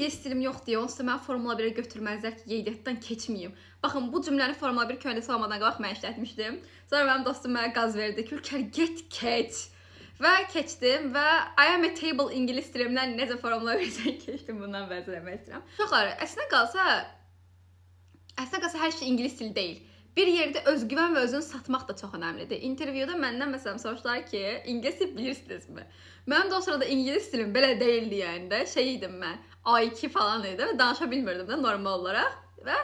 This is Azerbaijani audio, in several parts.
ingilis dilim yox deyə, onsuz da məni Formula 1-ə götürməzlər ki, qeydiyyatdan keçməyim. Baxın, bu cümləni Formula 1 köhnəsi olmadan qabaq mən işlətmişdim. Sonra mənim dostum mənə qaz verdi ki, Ülker, get keç. Və keçdim və I am a table ingilis dilimdən necə Formula 1-dən keçdim, bundan bəhs etmək istəyirəm. Çoxları, əslində qalsa hər şey ingilis dili deyil. Bir yerdə özgüvən və özünü satmaq da çox önəmlidir. İntervyuda məndən məsələn soruşdular ki, ingilis dili bilirsinizmi? Mənim də o sırada ingilis dilim belə deyildi yəni də. Şey idim mən, A2 falan idi və danışa bilmirdim də normal olaraq. Və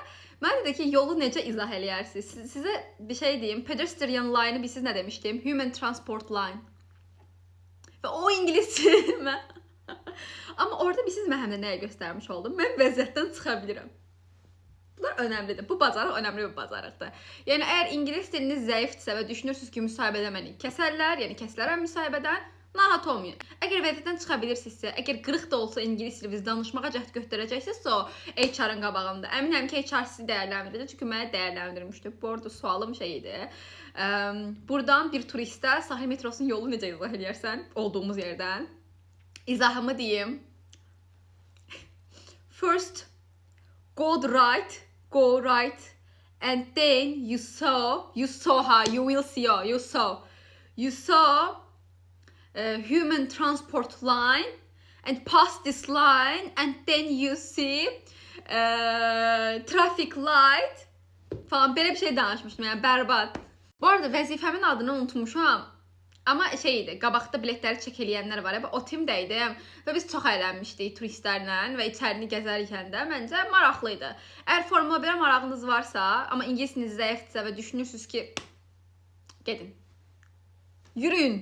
mən dedi ki, yolu necə izah eləyərsiniz? Sizə bir şey deyim, pedestrian line-ı bilsiz nə demişdim? Human transport line. Və o ingilis dilimə. Amma orada bilsiz mən həm də nəyə göstərmiş oldum? Mən vəziyyətdən çıxa bilirəm. Bunlar önəmlidir. Bu bacarıq önəmli bir bacarıqdır. Yəni, əgər ingilis diliniz zəifdirsə və düşünürsünüz ki, müsahibədə məni kəsərlər, yəni kəsilərəm müsahibədən, narahat olmayın. Əgər vəziyyətdən çıxa bilirsinizsə, əgər qırıq da olsa ingilis diliniz danışmağa cəhd göstərəcəksinizsə o HR-ın qabağında, əminəm ki, HR sizi dəyərləndirəcək, çünki mənə dəyərləndirmişdi. Bu arada sualım şey idi. Buradan bir turistə sahil metrosunun yolu necə izah eləyərsən olduğumuz yerdən? İzahımı deyim. First, go right, and then you saw human transport line, and pass this line, and then you see traffic light falan, belə bir şey danışmışdım, yəni bərbad. Bu arada vəzifəmin adını unutmuşam. Amma şey idi, qabaqda biletləri çək eləyənlər var. O timdə idim və biz çox əylənmişdik turistlərlə və içərini gəzərkən də məncə maraqlı idi. Əgər Formula 1-ə marağınız varsa, amma ingilisiniz zəifdirsə və düşünürsünüz ki, gedin, yürüyün.